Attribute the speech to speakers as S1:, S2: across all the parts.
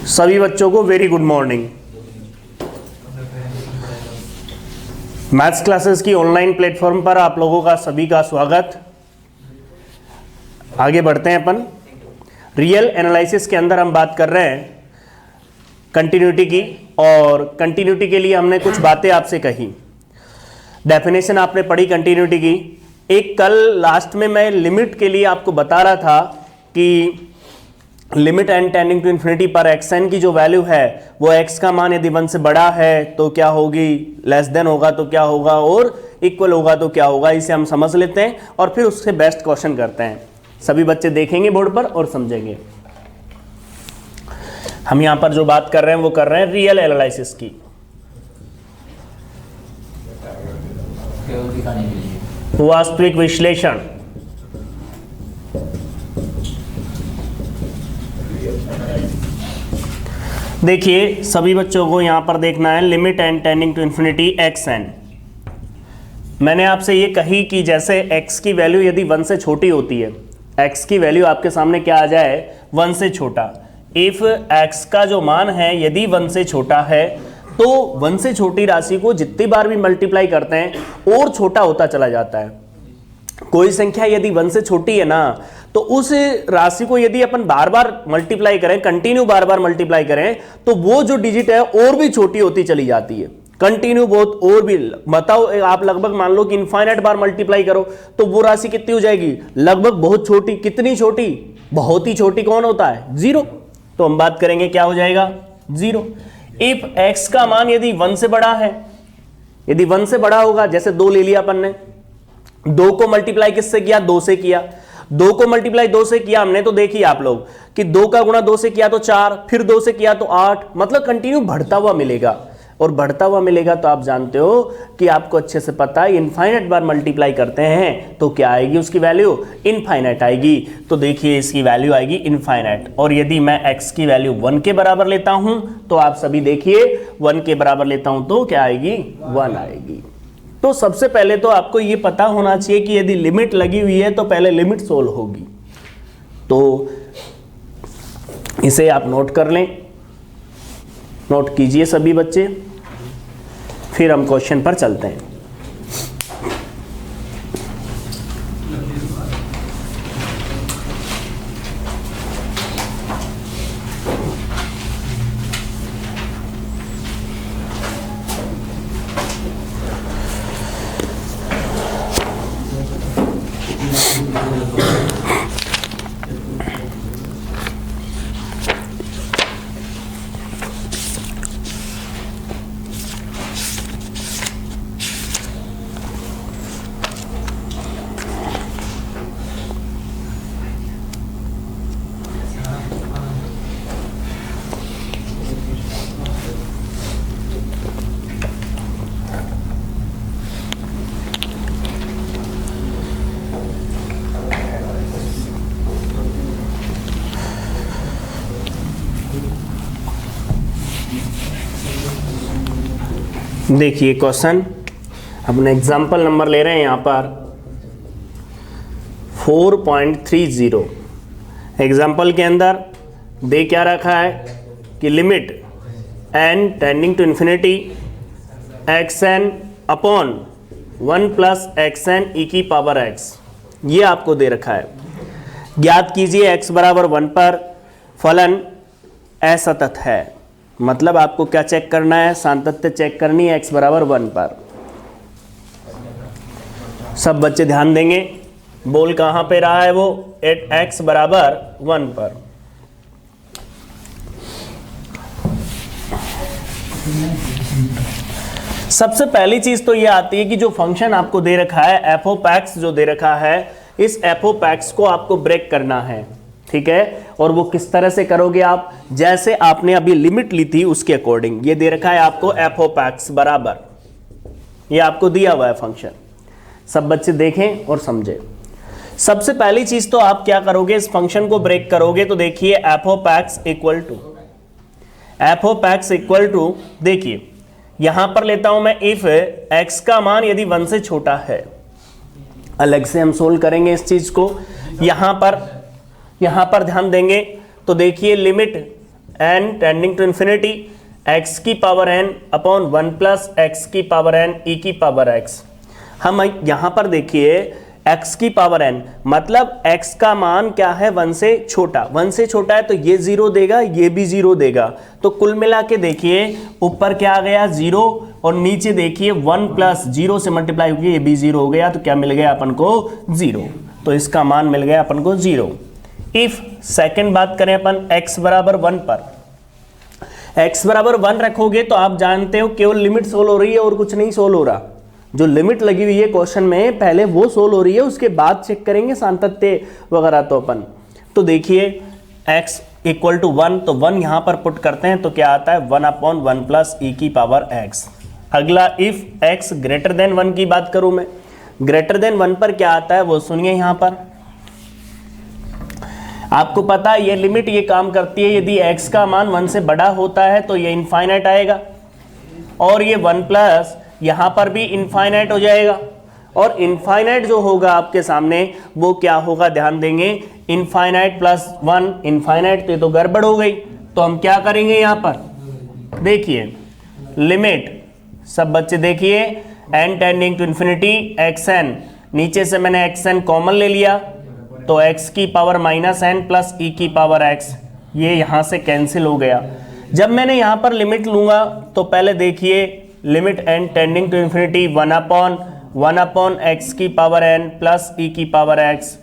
S1: सभी बच्चों को very good morning. Maths classes की ऑनलाइन प्लेटफॉर्म पर आप लोगों का सभी का स्वागत। आगे बढ़ते हैं अपन। रियल एनालिसिस के अंदर हम बात कर रहे हैं कंटिन्यूटी की, और कंटिन्यूटी के लिए हमने कुछ बातें आपसे कही। डेफिनेशन आपने पढ़ी कंटिन्यूटी की। एक कल लास्ट में मैं लिमिट के लिए आपको बता रहा था कि limit N tending to infinity पर एक्स एन की जो वैल्यू है वो एक्स का मान यदि 1 से बड़ा है तो क्या होगी, लेस देन होगा तो क्या होगा, और इक्वल होगा तो क्या होगा। इसे हम समझ लेते हैं और फिर उससे बेस्ट क्वेश्चन करते हैं। सभी बच्चे देखेंगे बोर्ड पर और समझेंगे। हम यहां पर जो बात कर रहे हैं वो कर रहे हैं रियल एनालिसिस की। वास्तविक विश्लेषण। देखिए सभी बच्चों को यहां पर देखना है limit N tending to infinity X N. मैंने आपसे ये कही कि जैसे x की वैल्यू यदि 1 से छोटी होती है, x की वैल्यू आपके सामने क्या आ जाए, 1 से छोटा। इफ x का जो मान है यदि 1 से छोटा है तो 1 से छोटी राशि को जितनी बार भी मल्टीप्लाई करते हैं और छोटा होता चला जाता है। कोई संख्या यदि 1 से छोटी है ना, तो उस राशि को यदि अपन बार बार मल्टीप्लाई करें, कंटिन्यू बार बार मल्टीप्लाई करें, तो वो जो डिजिट है और भी छोटी होती चली जाती है। कंटिन्यू बहुत और भी, बताओ आप लगभग मान लो कि इनफाइनाइट बार मल्टीप्लाई करो तो वो राशि कितनी हो जाएगी, लगभग बहुत छोटी। कितनी छोटी, बहुत ही छोटी। कौन होता है, 0। तो हम बात करेंगे क्या हो जाएगा, 0। इफ x का मान यदि 1 से बड़ा है, यदि 1 से बड़ा होगा, जैसे 2 ले लिया अपन ने, 2 को मल्टीप्लाई किससे किया, 2 से किया। 2 को मल्टीप्लाई 2 से किया हमने, तो देखिए आप लोग कि 2 का गुणा 2 से किया तो 4, फिर 2 से किया तो 8, मतलब कंटिन्यू बढ़ता हुआ मिलेगा। और बढ़ता हुआ मिलेगा तो आप जानते हो कि आपको अच्छे से पता है इनफाइनाइट बार मल्टीप्लाई करते हैं तो क्या आएगी उसकी वैल्यू, इनफाइनाइट आएगी। तो देखिए इसकी वैल्यू आएगी इनफाइनाइट। और यदि मैं x की वैल्यू 1 के बराबर लेता हूं तो आप सभी देखिए 1 के बराबर लेता हूं तो क्या आएगी, 1 आएगी। तो सबसे पहले तो आपको ये पता होना चाहिए कि यदि लिमिट लगी हुई है तो पहले लिमिट सोल्व होगी। तो इसे आप नोट कर लें, नोट कीजिए सभी बच्चे, फिर हम क्वेश्चन पर चलते हैं। देखिए क्वेश्चन, अपने एग्जाम्पल नंबर ले रहे हैं यहां पर 4.30। एग्जाम्पल के अंदर दे क्या रखा है कि limit n tending to infinity X N upon 1 plus X N E की पावर x, ये आपको दे रखा है। ज्ञात कीजिए x बराबर 1 पर फलन असतत है। मतलब आपको क्या चेक करना है, सातत्य चेक करनी है x बराबर 1 पर। सब बच्चे ध्यान देंगे, बोल कहां पे रहा है वो, एट x बराबर 1 पर। सबसे पहली चीज तो ये आती है कि जो फंक्शन आपको दे रखा है f ऑफ x जो दे रखा है, इस f ऑफ x को आपको ब्रेक करना है, ठीक है। और वो किस तरह से करोगे आप, जैसे आपने अभी लिमिट ली थी उसके अकॉर्डिंग। ये दे रखा है आपको f ऑफ x बराबर, ये आपको दिया हुआ है फंक्शन। सब बच्चे देखें और समझें। सबसे पहली चीज तो आप क्या करोगे, इस फंक्शन को ब्रेक करोगे। तो देखिए f of x equal to, देखिए यहां पर लेता हूं मैं इफ x का मान यदि 1 से छोटा है। अलग से हम सोल्व करेंगे इस चीज को। यहां पर ध्यान देंगे तो देखिए limit n tending to infinity x की power n upon 1 plus x की पावर n e की पावर x। हम यहां पर देखिए x की पावर n मतलब x का मान क्या है 1 से छोटा, 1 से छोटा है तो ये 0 देगा, ये भी 0 देगा। तो कुल मिला के देखिए ऊपर क्या आ गया 0 और नीचे देखिए 1 प्लस 0 से मल्टीप्लाई होगी, ये भी 0 हो गया। तो क्या मिल गया अपन को 0, तो इसका मान मिल गया अपन को 0। इफ सेकंड बात करें अपन x बराबर 1 पर, x बराबर 1 रखोगे तो आप जानते हो केवल लिमिट सोल्व हो रही है और कुछ नहीं सोल्व हो रहा। जो लिमिट लगी हुई है क्वेश्चन में पहले वो सोल्व हो रही है, उसके बाद चेक करेंगे सातत्य वगैरह। तो अपन तो देखिए x इक्वल टू 1, तो 1 यहां पर पुट करते हैं तो क्या आता है 1 अपॉन 1 प्लस ई की पावर x। अगला इफ x ग्रेटर देन 1 की बात करूं मैं, ग्रेटर देन 1 पर क्या आता है वो सुनिए। यहां पर आपको पता है ये लिमिट ये काम करती है, यदि x का मान 1 से बड़ा होता है तो ये इनफाइनाइट आएगा और ये 1 प्लस यहां पर भी इनफाइनाइट हो जाएगा। और इनफाइनाइट जो होगा आपके सामने वो क्या होगा ध्यान देंगे, इनफाइनाइट प्लस 1 इनफाइनाइट, तो गड़बड़ हो गई। तो हम क्या करेंगे यहां पर देखिए लिमिट, सब बच्चे देखिए n tending to infinity xn, नीचे से मैंने xn कॉमन ले लिया तो x की power minus n plus e की पावर x, ये यहां से कैंसिल हो गया। जब मैंने यहां पर लिमिट लूंगा तो पहले देखिए limit n tending to infinity 1 upon x की पावर n प्लस e की पावर x।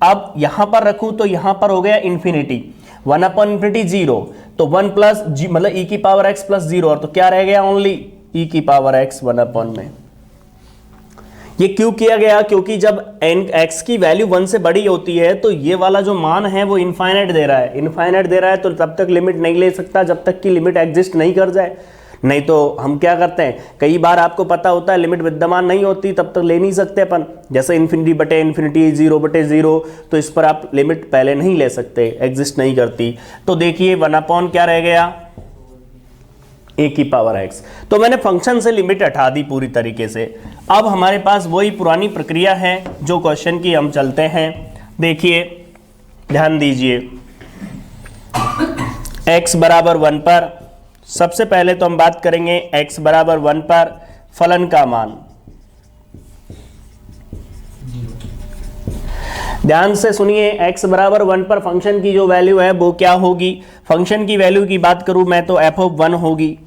S1: अब यहां पर रखूं तो यहां पर हो गया इन्फिनिटी, 1 अपॉन इन्फिनिटी 0, तो 1 प्लस मतलब e की पावर x प्लस 0, और तो क्या रह गया ओनली e की पावर x 1 अपॉन में। ये क्यों किया गया, क्योंकि जब x की वैल्यू 1 से बड़ी होती है तो ये वाला जो मान है वो इनफाइनाइट दे रहा है, इनफाइनाइट दे रहा है तो तब तक लिमिट नहीं ले सकता जब तक कि लिमिट एग्जिस्ट नहीं कर जाए। नहीं तो हम क्या करते हैं, कई बार आपको पता होता है लिमिट विद्यमान नहीं होती तब तक ले नहीं सकते अपन, जैसे इन्फिनिटी बटे इन्फिनिटी 0 बटे 0, तो इस पर आप लिमिट पहले नहीं ले सकते, एग्जिस्ट नहीं करती। तो देखिए 1 अपॉन क्या रह गया ए की पावर x। तो मैंने फंक्शन से लिमिट हटा दी पूरी तरीके से। अब हमारे पास वही पुरानी प्रक्रिया है जो क्वेश्चन की हम चलते हैं। देखिए ध्यान दीजिए x बराबर 1 पर सबसे पहले तो हम बात करेंगे x बराबर 1 पर फलन का मान। ध्यान से सुनिए, x बराबर 1 पर फंक्शन की जो वैल्यू है वो क्या होगी। फंक्शन की वैल्यू की बात करूं मैं तो f ऑफ 1 होगी,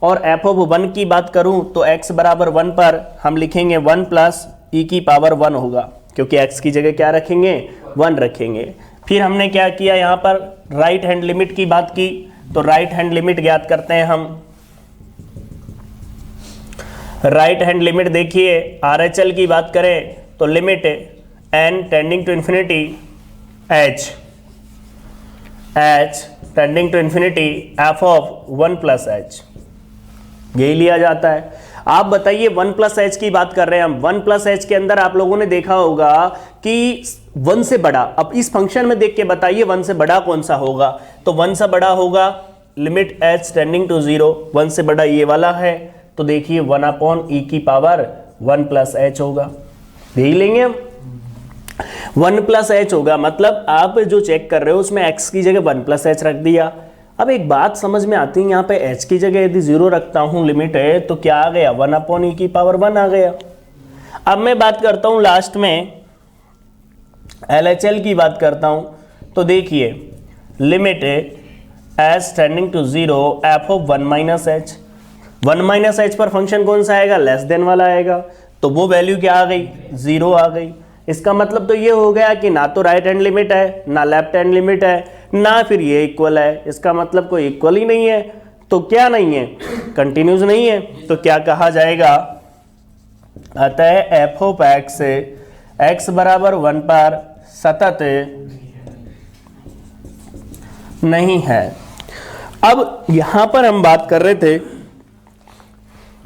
S1: और f ऑफ 1 की बात करूं तो x बराबर 1 पर हम लिखेंगे 1 प्लस e की पावर 1 होगा, क्योंकि x की जगह क्या रखेंगे 1 रखेंगे। फिर हमने क्या किया, यहाँ पर राइट हैंड लिमिट की बात की, तो राइट हैंड लिमिट ज्ञात करते हैं हम। राइट हैंड लिमिट देखिए RHL की बात करें तो limit n tending to infinity h tending to infinity f of 1 plus h, यही लिया जाता है। आप बताइए 1 प्लस h की बात कर रहे हैं हम, 1 प्लस h के अंदर आप लोगों ने देखा होगा कि 1 से बड़ा, अब इस फंक्शन में देख के बताइए 1 से बड़ा कौन सा होगा। तो 1 से बड़ा होगा लिमिट h टेंडिंग टू 0, 1 से बड़ा ये वाला है, तो देखिए 1 अपॉन e की पावर 1 प्लस h होगा, यही लेंगे हम। 1 प्लस h होगा, मतलब आप जो चेक कर रहे हो उसमें x की जगह 1 प्लस h रख दिया। अब एक बात समझ में आती है, यहाँ पे h की जगह यदि 0 रखता हूँ लिमिट है तो क्या आ गया 1 अपॉन e की पावर 1 आ गया। अब मैं बात करता हूँ लास्ट में LHL की बात करता हूँ, तो देखिए limit h tending to 0 f of 1 minus h, 1 minus h पर फंक्शन कौन सा आएगा, लेस देन वाला आएगा, तो वो वैल्यू क्या आ गई 0 आ गई। इसका मतलब तो ये हो गया कि ना तो राइट हैंड लिमिट है ना लेफ्ट हैंड लिमिट है ना फिर ये इक्वल है, इसका मतलब कोई इक्वल ही नहीं है। तो क्या नहीं है, कंटिन्यूस नहीं है, तो क्या कहा जाएगा, अतः f ऑफ x x बराबर 1 पर सतत नहीं है। अब यहां पर हम बात कर रहे थे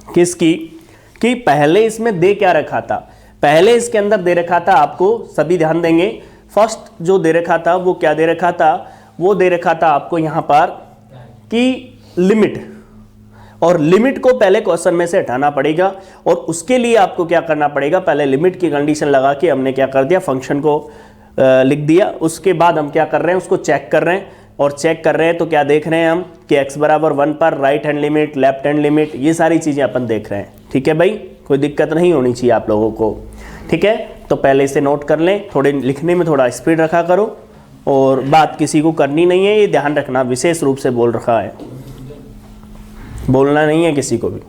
S1: किसकी, कि पहले इसमें दे क्या रखा था, पहले इसके अंदर दे रखा था, आपको सभी ध्यान देंगे, फर्स्ट जो दे रखा था वो क्या दे रखा था, वो दे रखा था आपको यहां पर कि लिमिट, और लिमिट को पहले क्वेश्चन में से हटाना पड़ेगा, और उसके लिए आपको क्या करना पड़ेगा, पहले लिमिट की कंडीशन लगा के हमने क्या कर दिया, फंक्शन को लिख दिया। उसके बाद हम क्या कर रहे हैं, उसको चेक कर रहे हैं, और चेक कर रहे हैं तो क्या देख रहे हैं हम कि x बराबर 1 पर right hand limit, left hand limit, ये सारी चीज़ें अपन देख रहे हैं। ठीक है भाई, कोई दिक्कत नहीं होनी चाहिए आप लोगों को। ठीक है, तो पहले इसे नोट कर लें, थोड़े लिखने में थोड़ा स्पीड रखा करो और बात किसी को करनी नहीं है, ये ध्यान रखना, विशेष रूप से बोल रखा है, बोलना नहीं है किसी को भी।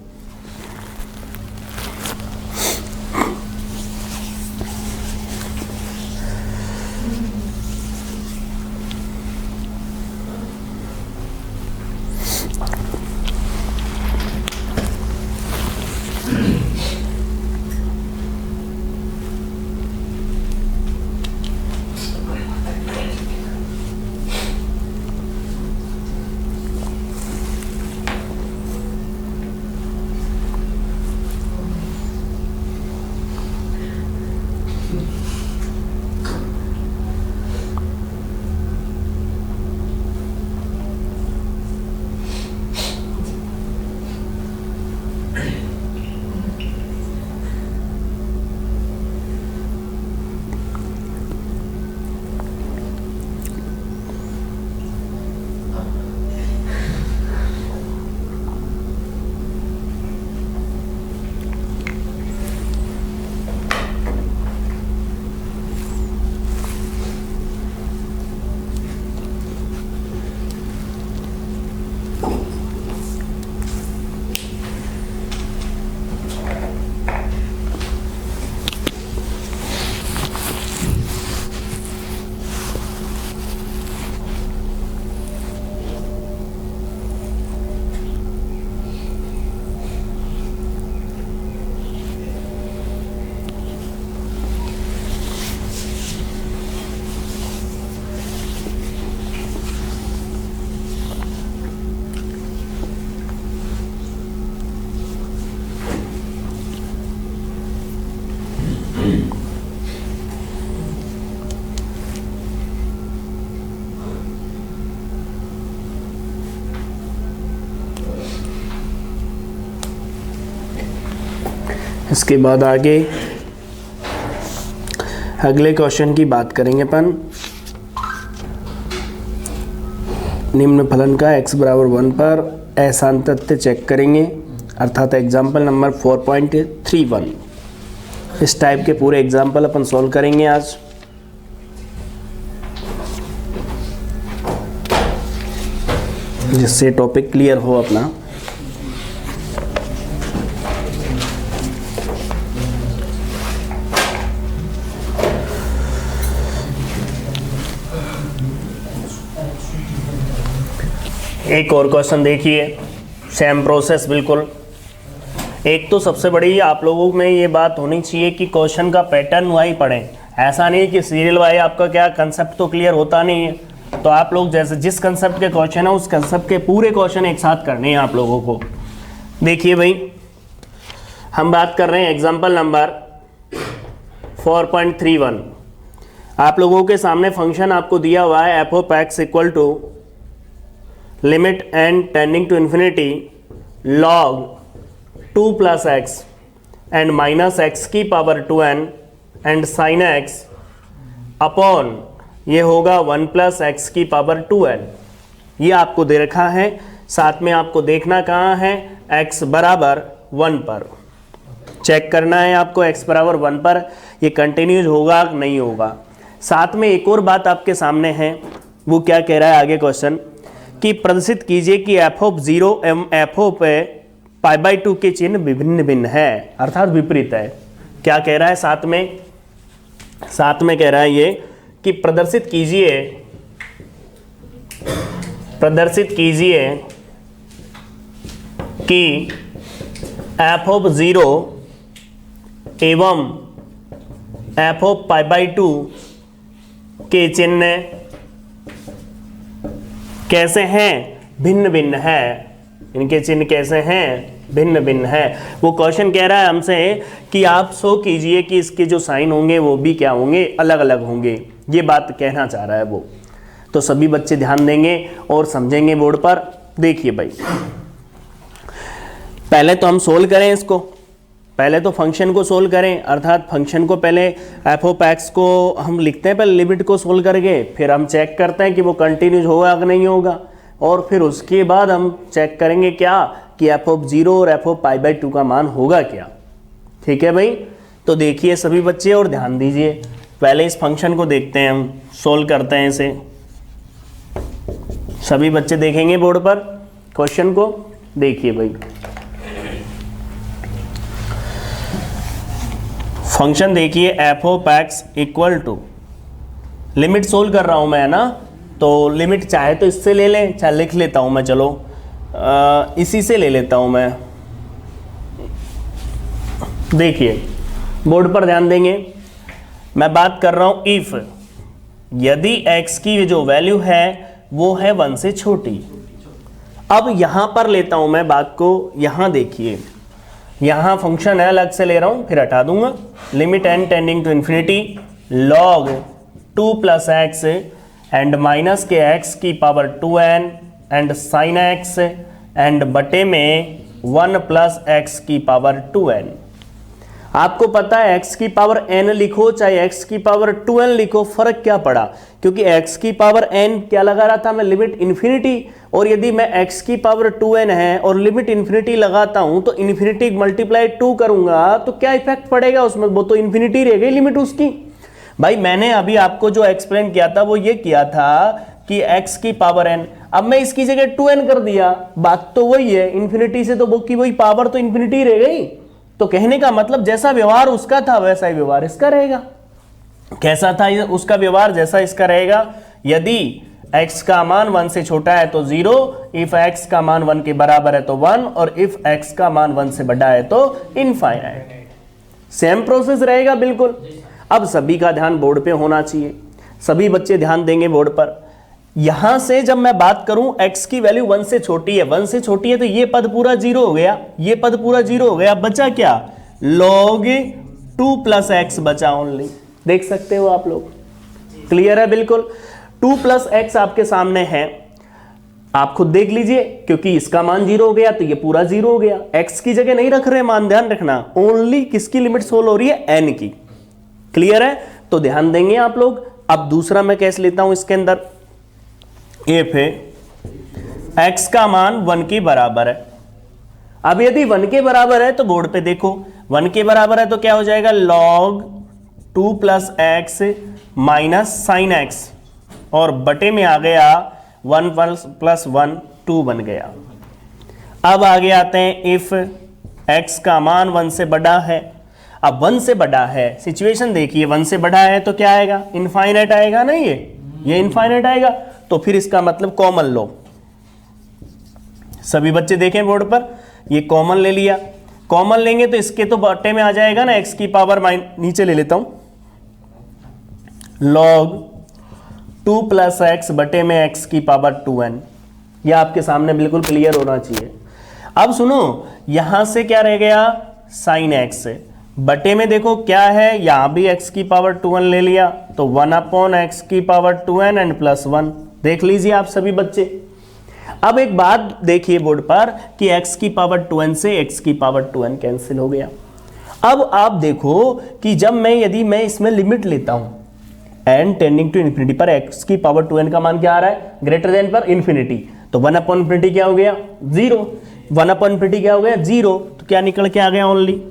S1: इसके बाद आगे अगले क्वेश्चन की बात करेंगे अपन। निम्न फलन का x बराबर 1 पर असांतत्य चेक करेंगे, अर्थात एग्जाम्पल नंबर 4.31। इस टाइप के पूरे एग्जाम्पल अपन सॉल्व करेंगे आज। जिससे टॉपिक क्लियर हो अपना। एक और क्वेश्चन देखिए, सेम प्रोसेस बिल्कुल। एक तो सबसे बड़ी आप लोगों में ये बात होनी चाहिए कि क्वेश्चन का पैटर्न वाई पढ़ें। ऐसा नहीं कि सीरियल वाई आपका क्या कंसेप्ट तो क्लियर होता नहीं है, तो आप लोग जैसे जिस कंसेप्ट के क्वेश्चन है उस कंसेप्ट के पूरे क्वेश्चन एक साथ करने हैं आप लोगों को। देखिए भाई, हम बात कर रहे हैं एग्जाम्पल नंबर 4.31। आप लोगों के सामने फंक्शन आपको दिया हुआ है F of X equal to limit N tending to infinity log 2 plus X and minus X की power 2n and sine X upon ये होगा 1 प्लस एक्स की पावर 2n। ये आपको दे रखा है, साथ में आपको देखना कहाँ है, x बराबर 1 पर चेक करना है आपको। x बराबर 1 पर ये कंटिन्यूज होगा नहीं होगा। साथ में एक और बात आपके सामने है, वो क्या कह रहा है आगे क्वेश्चन कि प्रदर्शित कीजिए कि एफ ऑफ 0 एवं एफ ऑफ पाई बाई 2 के चिन्ह विभिन्न भिन्न है, अर्थात विपरीत है। क्या कह रहा है साथ में कह रहा है ये कि प्रदर्शित कीजिए कि एफ ऑफ 0 एवं एफ ऑफ पाई बाई 2 के चिन्ह कैसे हैं, भिन्न भिन्न है। इनके चिन्ह कैसे हैं, भिन्न भिन्न है। वो क्वेश्चन कह रहा है हमसे कि आप शो कीजिए कि इसके जो साइन होंगे वो भी क्या होंगे, अलग अलग होंगे। ये बात कहना चाह रहा है वो। तो सभी बच्चे ध्यान देंगे और समझेंगे बोर्ड पर। देखिए भाई, पहले तो हम सोल्व करें इसको। पहले तो फंक्शन को सोल्व करें, अर्थात फंक्शन को पहले एफ ऑफ एक्स को हम लिखते हैं पहले लिमिट को सोल्व करके, फिर हम चेक करते हैं कि वो कंटिन्यूज होगा कि नहीं होगा, और फिर उसके बाद हम चेक करेंगे क्या कि एफ ऑफ 0 और एफ ऑफ पाई बाई 2 का मान होगा क्या। ठीक है भाई, तो देखिए सभी बच्चे और ध्यान दीजिए, पहले इस फंक्शन को देखते हैं, हम सोल्व करते हैं इसे। सभी बच्चे देखेंगे बोर्ड पर क्वेश्चन को, देखिए भाई फंक्शन देखिए F of X equal to, limit solve कर रहा हूं मैं, है ना, तो लिमिट चाहे तो इससे ले लें, चाहे लिख लेता हूं मैं, चलो इसी से ले लेता हूं मैं। देखिए बोर्ड पर ध्यान देंगे, मैं बात कर रहा हूं इफ, यदि x की जो वैल्यू है वो है 1 से छोटी। अब यहां पर लेता हूं मैं बात को, यहां देखिए, यहां फंक्शन है, अलग से ले रहा हूं, फिर हटा दूंगा। Limit n tending to infinity log 2 plus X and minus के x की power 2n and sine x and बटे में 1 प्लस x की पावर 2n। आपको पता है x की पावर n लिखो चाहे x की पावर 2n लिखो, फर्क क्या पड़ा, क्योंकि x की पावर n क्या लगा रहा था मैं, लिमिट इन्फिनिटी, और यदि मैं x की पावर 2n है और लिमिट इन्फिनिटी लगाता हूं तो इन्फिनिटी मल्टीप्लाई 2 करूंगा तो क्या इफेक्ट पड़ेगा उसमें, वो तो इन्फिनिटी रह गई लिमिट उसकी। भाई मैंने अभी आपको जो एक्सप्लेन किया था वो ये किया था कि x की पावर n, अब मैं इसकी जगह 2n कर दिया, बात तो वही है, इन्फिनिटी से तो वो की वही पावर तो इन्फिनिटी रह गई। तो कहने का मतलब जैसा व्यवहार उसका था वैसा ही व्यवहार इसका रहेगा। कैसा था उसका व्यवहार, जैसा इसका रहेगा, यदि x का मान 1 से छोटा है तो 0, इफ x का मान 1 के बराबर है तो 1, और इफ x का मान 1 से बड़ा है तो इनफाइनाइट। सेम प्रोसेस रहेगा बिल्कुल। अब सभी का ध्यान बोर्ड पे होना चाहिए, सभी बच्चे ध्यान देंगे बोर्ड पर। यहां से जब मैं बात करूं x की वैल्यू 1 से छोटी है, 1 से छोटी है तो ये पद पूरा 0 हो गया, ये पद पूरा 0 हो गया, बचा क्या, log 2 प्लस एक्स बचा ओनली। देख सकते हो आप लोग, क्लियर है बिल्कुल। 2 प्लस एक्स आपके सामने है, आप खुद देख लीजिए, क्योंकि इसका मान 0 हो गया तो ये पूरा 0 हो गया। x की जगह नहीं रख रहे मान, ध्यान रखना, ओनली किसकी लिमिट सोल्व हो रही है, n की। क्लियर है, तो ध्यान देंगे आप लोग। अब दूसरा मैं कैसे लेता हूं इसके अंदर, इफ x का मान 1 के बराबर है। अब यदि 1 के बराबर है तो बोर्ड पे देखो, 1 के बराबर है तो क्या हो जाएगा, log 2 plus x minus sign X, और बटे में आ गया 1 प्लस 1 2 बन गया। अब आगे आते हैं, इफ x का मान 1 से बड़ा है। अब 1 से बड़ा है, सिचुएशन देखिए, 1 से बड़ा है तो क्या आएगा, इनफाइनाइट आएगा ना, ये इनफाइनाइट आएगा, तो फिर इसका मतलब कॉमन लो। सभी बच्चे देखें बोर्ड पर, ये कॉमन ले लिया, कॉमन लेंगे तो इसके तो बटे में आ जाएगा ना x की पावर नीचे ले लेता हूं, log 2 प्लस एक्स बटे में x की पावर 2n। यह आपके सामने बिल्कुल क्लियर होना चाहिए। अब सुनो, यहां से क्या रह गया, साइन x बटे में देखो क्या है, यहां भी x की पावर 2n ले लिया तो 1 अपॉन x की पावर 2n एंड प्लस 1। देख लीजिए आप सभी बच्चे। अब एक बात देखिए बोर्ड पर कि x की पावर 2n से x की पावर 2n कैंसिल हो गया। अब आप देखो कि जब यदि मैं इसमें लिमिट लेता हूं n टेंडिंग टू इन्फिनिटी पर x की पावर 2n का मान क्या आ रहा है, ग्रेटर देन पर इन्फिनिटी, तो 1 अपॉन इन्फिनिटी क्या हो गया, 0, 1 अपॉन इन्फिनिटी क्या हो गया, 0, तो क्या निकल के आ गया, ओनली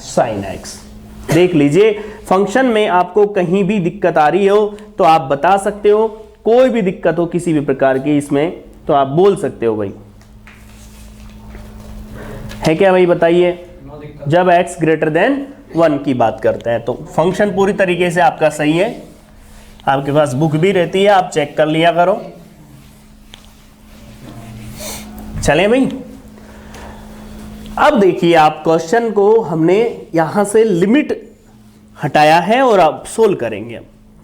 S1: साइन एक्स। देख लीजिए, फंक्शन में आपको कहीं भी दिक्कत आ रही हो तो आप बता सकते हो, कोई भी दिक्कत हो किसी भी प्रकार की इसमें तो आप बोल सकते हो भाई, है क्या भाई, बताइए। जब x ग्रेटर देन 1 की बात करते हैं तो फंक्शन पूरी तरीके से आपका सही है, आपके पास बुक भी रहती है, आप चेक कर लिया करो। चलें भाई, अब देखिए आप क्वेश्चन को हमने यहां से लिमिट हटाया है और अब सोल्व करेंगे।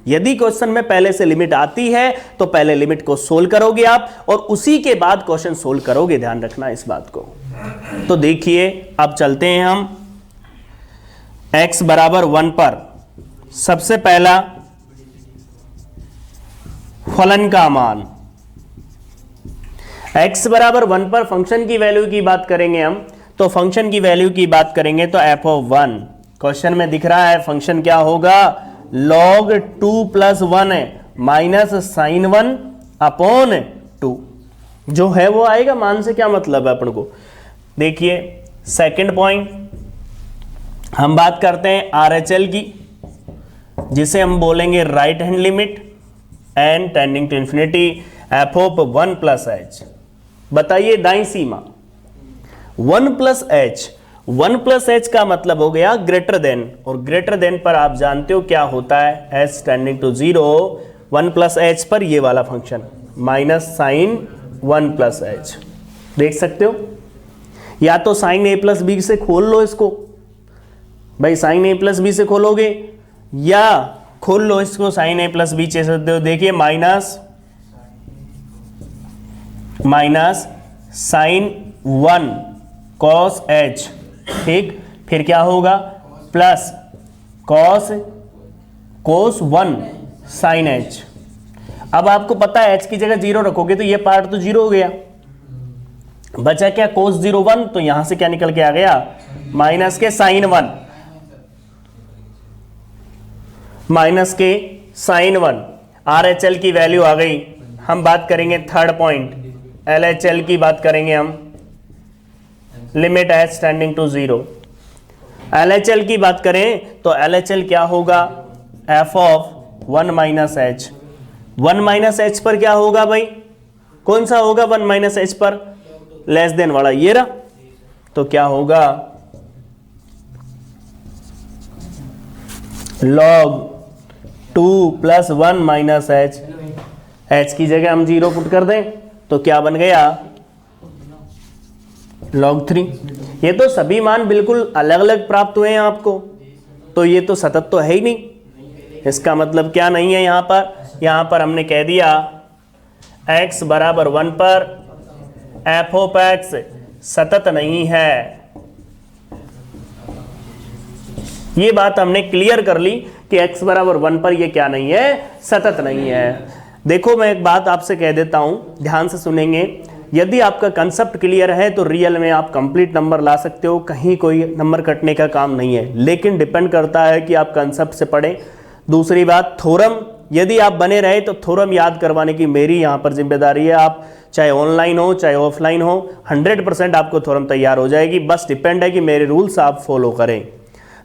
S1: यदि क्वेश्चन में पहले से लिमिट आती है तो पहले लिमिट को सोल्व करोगे आप और उसी के बाद क्वेश्चन सोल्व करोगे, ध्यान रखना इस बात को। तो देखिए अब चलते हैं हम x बराबर 1 पर, सबसे पहला फलन का मान, x बराबर 1 पर फंक्शन की वैल्यू की बात करेंगे हम, तो फंक्शन की वैल्यू की बात करेंगे तो एफ ऑफ 1 क्वेश्चन में दिख रहा है फंक्शन क्या होगा, log 2 प्लस 1 है माइनस साइन 1 अपॉन 2 जो है वो आएगा। मान से क्या मतलब है अपन को। देखिए सेकंड पॉइंट हम बात करते हैं RHL की, जिसे हम बोलेंगे right hand limit and tending to infinity F of 1 plus H. बताइए दाईं सीमा 1 प्लस एच, 1 प्लस एच का मतलब हो गया ग्रेटर देन, और ग्रेटर देन पर आप जानते हो क्या होता है, H tending to 0, 1 plus H पर ये वाला function minus sine 1 plus H. देख सकते हो, या तो साइन ए प्लस बी से खोल लो इसको, भाई साइन ए प्लस बी से खोलोगे, या खोल लो इसको साइन ए प्लस बी से। देखिए माइनस साइन 1 कॉस एच, ठीक, फिर क्या होगा प्लस कॉस 1 साइन एच। अब आपको पता है एच की जगह 0 रखोगे तो ये पार्ट तो 0 हो गया, बचा क्या cos 0 1, तो यहां से क्या निकल के आ गया माइनस के साइन 1, माइनस के साइन 1। RHL की वैल्यू आ गई। हम बात करेंगे थर्ड पॉइंट, LHL की बात करेंगे हम, limit H tending to 0। LHL की बात करें तो LHL क्या होगा, F of 1 minus H. 1 minus H पर क्या होगा भाई, कौन सा होगा 1 माइनस एच पर, लेस देन वाला ये रहा, तो क्या होगा log 2 plus 1 minus H, H की जगह हम 0 पुट कर दें तो क्या बन गया log 3। ये तो सभी मान बिल्कुल अलग अलग प्राप्त हुए हैं आपको, तो ये तो सतत तो है ही नहीं। इसका मतलब क्या नहीं है, यहां पर हमने कह दिया x बराबर 1 पर एफ ऑफ एक्स सतत नहीं है। ये बात हमने क्लियर कर ली कि x बराबर 1 पर ये क्या नहीं है, सतत नहीं है। देखो मैं एक बात आपसे कह देता हूं, ध्यान से सुनेंगे। यदि आपका कंसेप्ट क्लियर है तो रियल में आप कंप्लीट नंबर ला सकते हो, कहीं कोई नंबर कटने का काम नहीं है, लेकिन डिपेंड करता है कि आप कंसेप्ट से पढ़ें। दूसरी बात, थ्योरम यदि आप बने रहे तो थ्योरम याद करवाने की मेरी यहाँ पर जिम्मेदारी है। आप चाहे ऑनलाइन हो चाहे ऑफलाइन हो, 100% आपको थ्योरम तैयार हो जाएगी, बस डिपेंड है कि मेरे रूल्स आप फॉलो करें।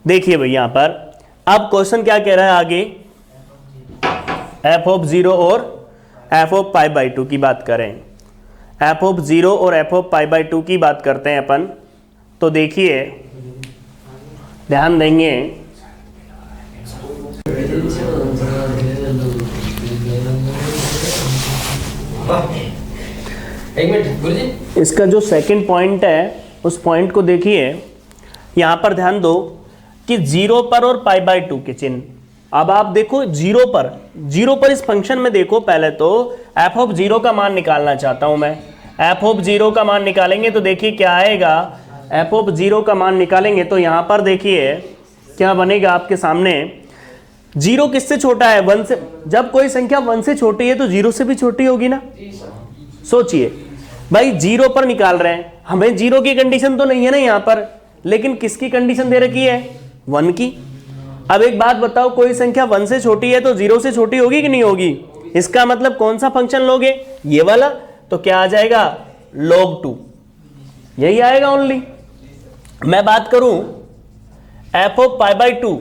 S1: देखिए भाई यहाँ पर अब क्वेश्चन क्या कह रहा है आगे, एफ ऑफ 0 और एफ ऑफ पाई बाई 2 की बात करें। एफ ऑफ 0 और एफ ऑफ पाई बाई 2 की बात करते हैं अपन, तो देखिए ध्यान देंगे,
S2: एक मिनट गुरुजी,
S1: इसका जो सेकंड पॉइंट है उस पॉइंट को देखिए। यहां पर ध्यान दो कि 0 पर और पाई बाई 2 के चिन्ह। अब आप देखो 0 पर इस फंक्शन में देखो, पहले तो एफ ऑफ 0 का मान निकालना चाहता हूं मैं। एफ ऑफ 0 का मान निकालेंगे तो देखिए क्या आएगा, एफ ऑफ 0 का मान निकालेंगे तो यहां पर देखिए क्या बनेगा आपके सामने। 0 किससे छोटा है, 1 से। जब कोई संख्या 1 से छोटी है तो 0 से भी छोटी होगी ना। सोचिए भाई 0 पर निकाल रहे हैं, हमें 0 की कंडीशन तो नहीं है ना यहां पर, लेकिन किसकी कंडीशन दे रखी है, 1 की। अब एक बात बताओ, कोई संख्या 1 से छोटी है तो 0 से छोटी होगी कि नहीं होगी। इसका मतलब कौन सा फंक्शन लोगे, ये वाला, तो क्या आ जाएगा log 2, यही आएगा ओनली। मैं बात करूं एफ ऑफ पाई बाई 2,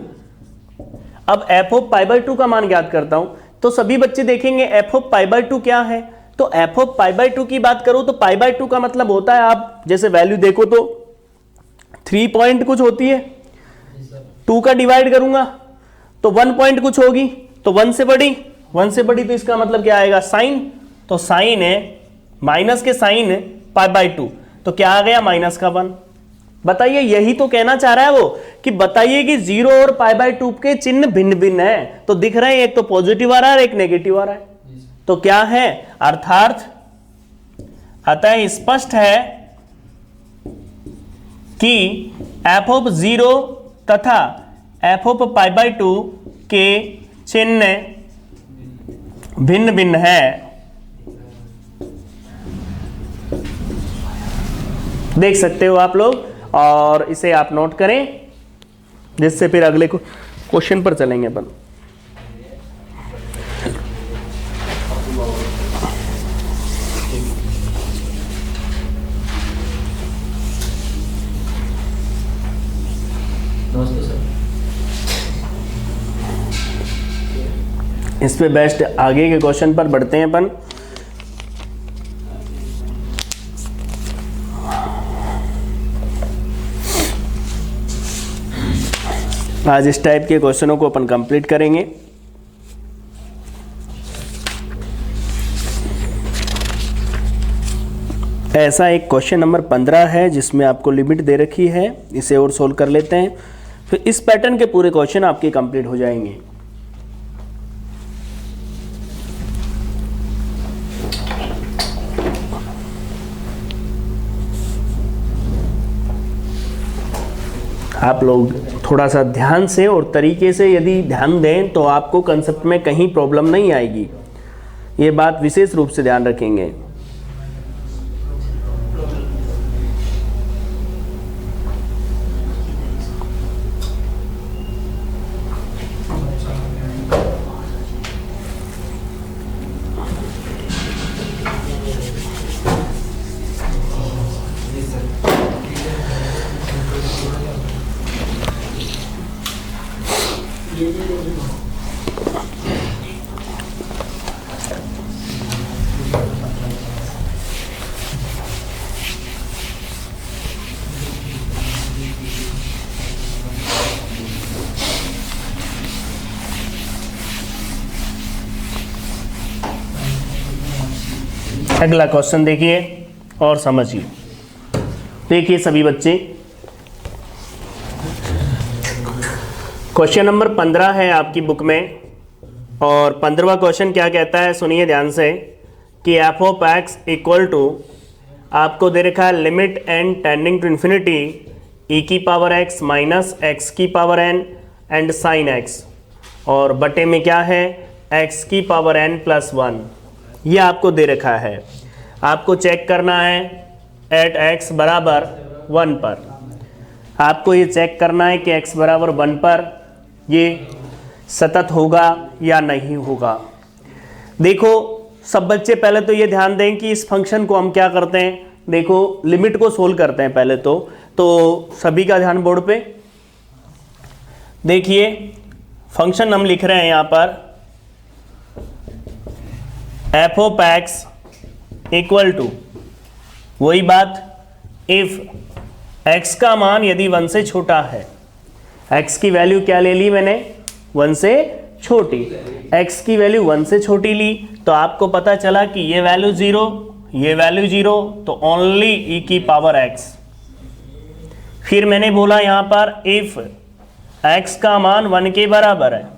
S1: अब एफ ऑफ पाई बाई 2 का मान ज्ञात करता हूं तो सभी बच्चे देखेंगे एफ ऑफ पाई बाई 2 क्या है। तो एफ ऑफ पाई बाई 2 की बात करूं तो पाई बाई 2 का मतलब होता है, आप जैसे वैल्यू देखो तो 3 पॉइंट कुछ होती है, 2 का डिवाइड करूंगा तो 1 पॉइंट कुछ होगी, तो 1 से बड़ी तो इसका मतलब क्या आएगा, साइन। तो साइन है माइनस के साइन पाई बाई 2, तो क्या आ गया माइनस का 1। बताइए, यही तो कहना चाह रहा है वो कि बताइए कि 0 और पाई बाई 2 के चिन्ह भिन्न भिन्न है, तो दिख रहे हैं, एक तो पॉजिटिव आ रहा है और एक नेगेटिव आ रहा है, तो क्या है अर्थात अतः स्पष्ट है कि एफ ऑफ 0 तथा एफ ऑफ पाई बाई 2 के चिन्ह भिन्न भिन्न है। देख सकते हो आप लोग, और इसे आप नोट करें, जिससे फिर अगले क्वेश्चन पर चलेंगे अपन।
S2: नमस्ते सर।
S1: इस पे बेस्ट आगे के क्वेश्चन पर बढ़ते हैं अपन। आज इस टाइप के क्वेश्चनों को अपन कंप्लीट करेंगे। ऐसा एक क्वेश्चन नंबर 15 है जिसमें आपको लिमिट दे रखी है, इसे और सोल्व कर लेते हैं, फिर इस पैटर्न के पूरे क्वेश्चन आपके कंप्लीट हो जाएंगे। आप लोग थोड़ा सा ध्यान से और तरीके से यदि ध्यान दें तो आपको कंसेप्ट में कहीं प्रॉब्लम नहीं आएगी, ये बात विशेष रूप से ध्यान रखेंगे। अगला क्वेश्चन देखिए और समझिए। देखिए सभी बच्चे, क्वेश्चन नंबर 15 है आपकी बुक में, और 15वां क्वेश्चन क्या कहता है सुनिए ध्यान से, कि F of X equal to, आपको दे रखा है limit N tending to infinity E की पावर एक्स माइनस एक्स की power N and sine X, और बटे में क्या है एक्स की पावर एन प्लस 1। ये आपको दे रखा है, आपको चेक करना है एट एक्स बराबर 1 पर। आपको ये चेक करना है कि एक्स बराबर 1 पर ये सतत होगा या नहीं होगा। देखो सब बच्चे पहले तो ये ध्यान दें कि इस फंक्शन को हम क्या करते हैं, देखो लिमिट को सोल्व करते हैं पहले तो सभी का ध्यान बोर्ड पे। देखिए फंक्शन हम लिख रहे हैं यहाँ पर F of X equal to, वही बात इफ एक्स का मान यदि 1 से छोटा है, एक्स की वैल्यू क्या ले ली मैंने 1 से छोटी, एक्स की वैल्यू 1 से छोटी ली तो आपको पता चला कि ये वैल्यू 0, ये वैल्यू 0, तो ओनली ई की पावर एक्स। फिर मैंने बोला यहाँ पर इफ एक्स का मान 1 के बराबर है,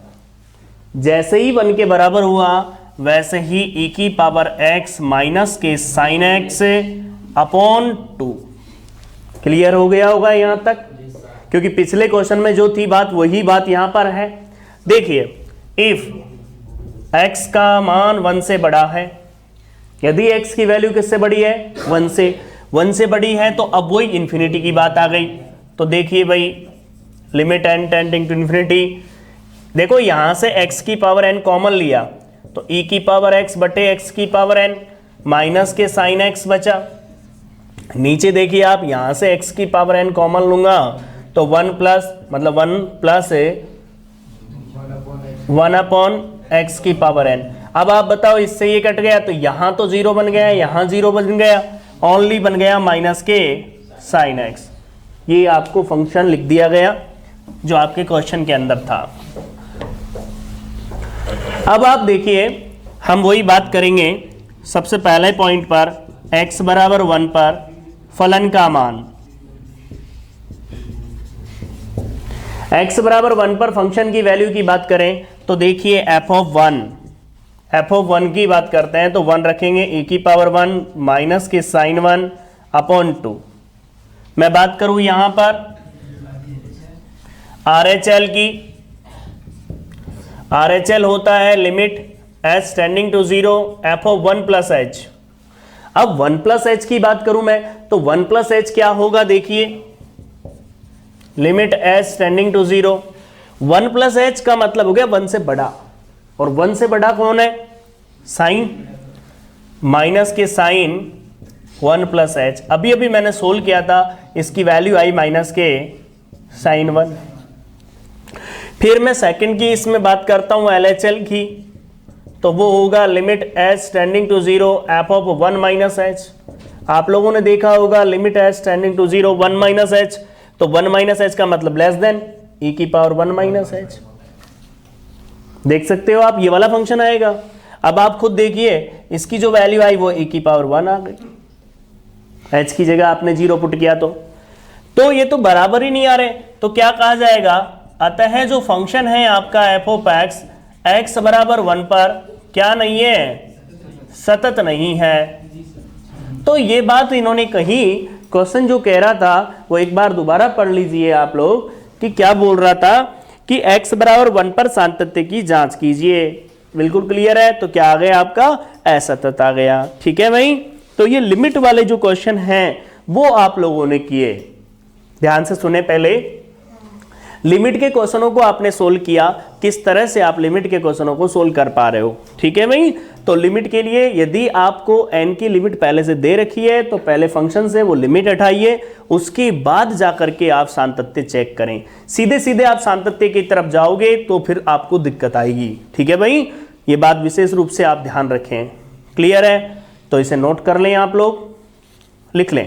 S1: जैसे ही 1 के बराबर हुआ वैसे ही ई की पावर एक्स माइनस के साइन एक्स अपॉन 2। क्लियर हो गया होगा यहां तक, क्योंकि पिछले क्वेश्चन में जो थी बात वही बात यहां पर है। देखिए इफ एक्स का मान 1 से बड़ा है, यदि एक्स की वैल्यू किससे बड़ी है 1 से बड़ी है, तो अब वही इन्फिनिटी की बात आ गई। तो देखिए भाई limit N tending to infinity, देखो यहां से एक्स की पावर एन कॉमन लिया तो e की पावर x बटे x की पावर n माइनस के साइन x बचा। नीचे देखिए आप यहां से x की पावर n कॉमन लूंगा तो 1 प्लस मतलब 1 प्लस 1 अपॉन x की पावर n। अब आप बताओ इससे ये कट गया तो यहां तो 0 बन गया, यहां 0 बन गया, ओनली बन गया माइनस के साइन x। ये आपको फंक्शन लिख दिया गया जो आपके क्वेश्चन के अंदर था। अब आप देखिए हम वही बात करेंगे सबसे पहले पॉइंट पर, x बराबर 1 पर फलन का मान, x बराबर 1 पर फंक्शन की वैल्यू की बात करें तो देखिए f ऑफ 1 की बात करते हैं तो 1 रखेंगे e की पावर 1 माइनस के साइन 1 अपॉन 2। मैं बात करूं यहां पर RHL की, RHL होता है limit h tending to 0 f of 1 plus h। अब 1 प्लस h की बात करूं मैं तो 1 प्लस h क्या होगा, देखिए limit H tending to 0, 1 plus H का मतलब हो गया 1 से बड़ा, और 1 से बड़ा कौन है? साइन, माइनस के साइन 1 प्लस एच। अभी अभी मैंने सोल्व किया था, इसकी वैल्यू आई माइनस के साइन 1। फिर मैं सेकंड की इसमें बात करता हूं LHL की, तो वो होगा limit H tending to 0 F of 1 minus H. आप लोगों ने देखा होगा limit H tending to 0 1 minus H, तो 1 माइनस एच का मतलब लेस देन e की पावर 1 माइनस एच। देख सकते हो आप, ये वाला फंक्शन आएगा। अब आप खुद देखिए, इसकी जो वैल्यू आई वो e की पावर 1 आ गई, h की जगह आपने 0 पुट किया तो ये तो बराबर ही नहीं आ रहे, तो क्या कहा जाएगा? अतः जो फंक्शन है आपका एफ ऑफ एक्स, एक्स बराबर 1 पर क्या नहीं है? सतत नहीं है। तो ये बात इन्होंने कही, क्वेश्चन जो कह रहा था वो एक बार दोबारा पढ़ लीजिए आप लोग, कि क्या बोल रहा था कि x बराबर 1 पर सातत्य की जांच कीजिए। बिल्कुल क्लियर है, तो क्या आ गया आपका? असतत आ गया। ठीक है भाई, तो ये लिमिट वाले जो क्वेश्चन हैं वो आप लोगों ने किए, ध्यान से सुने। पहले लिमिट के क्वेश्चनों को आपने सोल्व किया, किस तरह से आप लिमिट के क्वेश्चनों को सोल्व कर पा रहे हो। ठीक है भाई, तो लिमिट के लिए यदि आपको n की लिमिट पहले से दे रखी है तो पहले फंक्शन से वो लिमिट हटाइए, उसके बाद जाकर के आप सातत्य चेक करें। सीधे सीधे आप सातत्य की तरफ जाओगे तो फिर आपको दिक्कत आएगी। ठीक है भाई, ये बात विशेष रूप से आप ध्यान रखें। क्लियर है? तो इसे नोट कर लें, आप लोग लिख लें।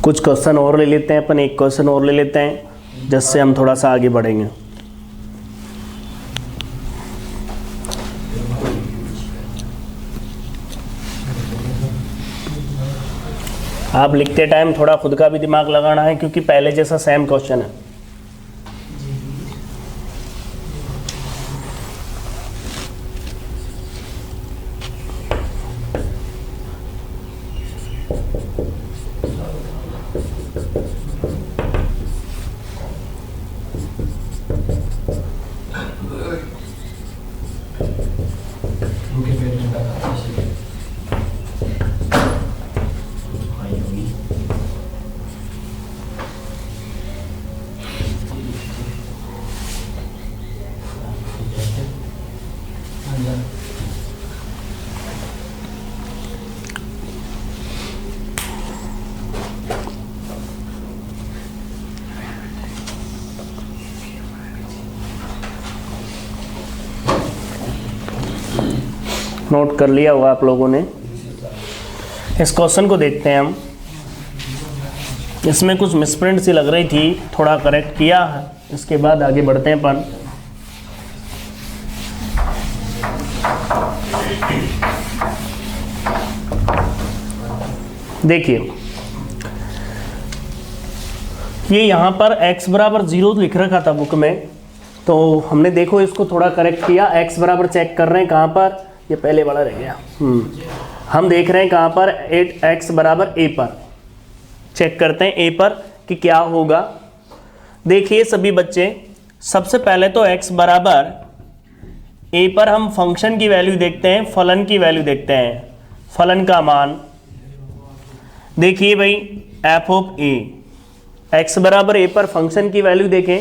S1: कुछ क्वेश्चन और ले लेते हैं अपन, एक क्वेश्चन और ले लेते हैं जिससे हम थोड़ा सा आगे बढ़ेंगे। आप लिखते टाइम थोड़ा खुद का भी दिमाग लगाना है, क्योंकि पहले जैसा सेम क्वेश्चन है। नोट कर लिया होगा आप लोगों ने। इस क्वेश्चन को देखते हैं हम। इसमें कुछ मिसप्रिंट सी लग रही थी, थोड़ा करेक्ट किया, इसके बाद आगे बढ़ते हैं अपन। देखिए, ये यहाँ पर x बराबर 0 लिख रखा था बुक में, तो हमने देखो इसको थोड़ा करेक्ट किया। x बराबर चेक कर रहे हैं कहाँ पर, ये पहले वाला रह गया। हम देख रहे हैं कहाँ पर, 8x बराबर a पर। चेक करते हैं a पर कि क्या होगा। देखिए सभी बच्चे, सबसे पहले तो x बराबर a पर हम फंक्शन की वैल्यू देखते हैं, फलन की वैल्यू देखते हैं, फलन का मान। देखिए भाई f ऑफ a, x बराबर a पर फंक्शन की वैल्यू देखें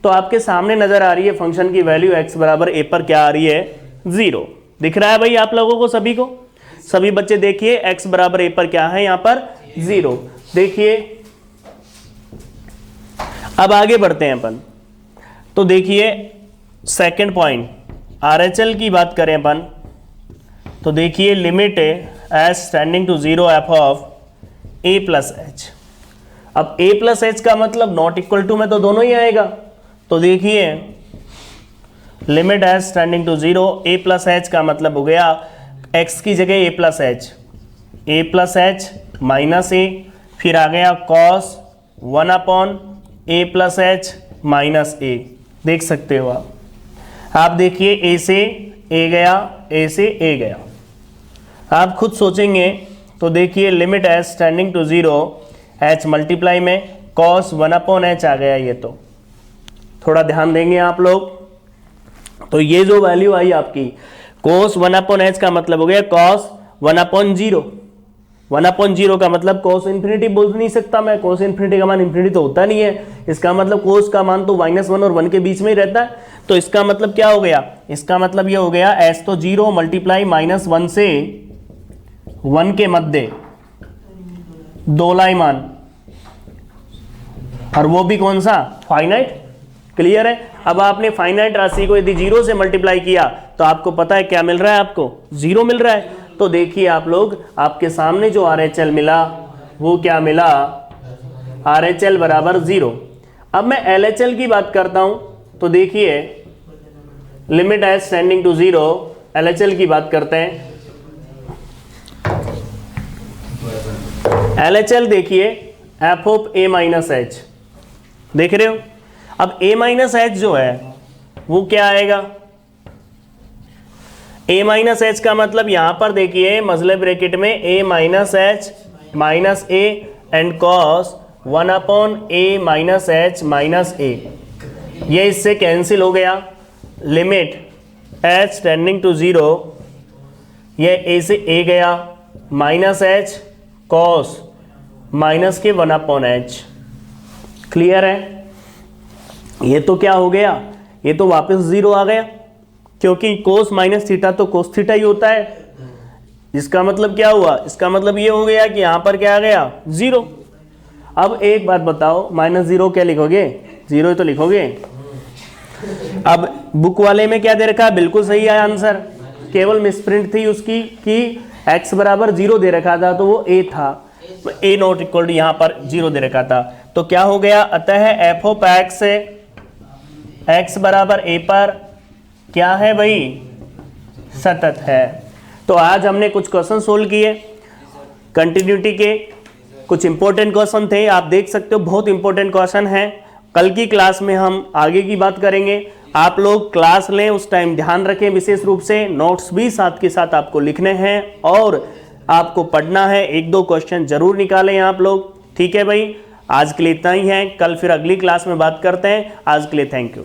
S1: तो आपके सामने नजर आ रही है फंक्शन की वैल्यू x बराबर a पर क्या आ रही है, 0। दिख रहा है भाई आप लोगों को, सभी को? सभी बच्चे देखिए x बराबर a पर क्या है यहाँ पर, 0। देखिए अब आगे बढ़ते हैं अपन। तो देखिए सेकंड पॉइंट, RHL की बात करें अपन, तो देखिए limit S tending to 0 F of a plus H. अब a प्लस एच का मतलब नॉट इक्वल टू में तो दोनों ही आएगा। तो देखिए limit S tending to 0 a plus H का मतलब हो गया x की जगह a plus H minus a, फिर आ गया cos 1 upon a plus H minus a। देख सकते हो आप देखिए a से a गया, a से a गया। आप खुद सोचेंगे तो देखिए limit S tending to 0 h multiply में cos 1 अपॉन h आ गया। ये तो थोड़ा ध्यान देंगे आप लोग। तो ये जो वैल्यू आई आपकी cos 1 अपॉन h का मतलब हो गया cos 1 अपॉन 0। 1 अपॉन 0 का मतलब cos इन्फिनिटी बोल नहीं सकता मैं, cos इन्फिनिटी का मान इन्फिनिटी तो होता नहीं है। इसका मतलब cos का मान तो -1 और 1 के बीच में ही रहता है। तो इसका मतलब क्या हो गया, इसका मतलब ये हो गया s तो 0 मल्टीप्लाई -1 से 1 के मध्य दोलाई मान, और वो भी कौन सा, फाइनाइट। क्लियर है। अब आपने फाइनाइट राशि को यदि 0 से मल्टीप्लाई किया तो आपको पता है क्या मिल रहा है, आपको 0 मिल रहा है। तो देखिए आप लोग, आपके सामने जो RHL मिला वो क्या मिला, RHL बराबर 0। अब मैं LHL की बात करता हूं, तो देखिए limit S tending to 0 LHL की बात करते हैं। LHL देखिए f of a minus H, देख रहे हो। अब a माइनस एच जो है वो क्या आएगा, a माइनस एच का मतलब यहां पर देखिए मजले ब्रैकेट में a minus H minus a and cos 1 upon a minus H minus a, ये इससे कैंसिल हो गया। लिमिट h टेंडिंग टू 0, ये a से a गया, माइनस एच cos माइनस के 1 अपॉन एच। क्लियर है। ये तो क्या हो गया, ये तो वापस 0 आ गया, क्योंकि cos माइनस थीटा तो cos थीटा ही होता है। इसका मतलब क्या हुआ, इसका मतलब ये हो गया कि यहां पर क्या आ गया, 0। अब एक बात बताओ, -0 क्या लिखोगे, 0 ही तो लिखोगे। अब बुक वाले में क्या दे रखा है, बिल्कुल सही है आंसर, केवल मिसप्रिंट थी उसकी कि x बराबर 0 दे रखा था तो वो a था, a नॉट इक्वल टू यहाँ पर 0 दे रखा था। तो क्या हो गया, अतः f ऑफ x से x बराबर a पर क्या है भाई, सतत है। तो आज हमने कुछ क्वेश्चन सोल्व किए, कंटिन्यूटी के कुछ इंपॉर्टेंट क्वेश्चन थे, आप देख सकते हो बहुत इंपॉर्टेंट क्वेश्चन है। कल की क्लास में हम आगे की बात करेंगे। आप लोग क्लास लें, उस टाइम ध्यान रखें, विशेष रूप से नोट्स भी साथ के साथ आपको लिखने हैं और आपको पढ़ना है। 1-2 क्वेश्चन जरूर निकालें आप लोग। ठीक है भाई, आज के लिए इतना ही है, कल फिर अगली क्लास में बात करते हैं। आज के लिए थैंक यू।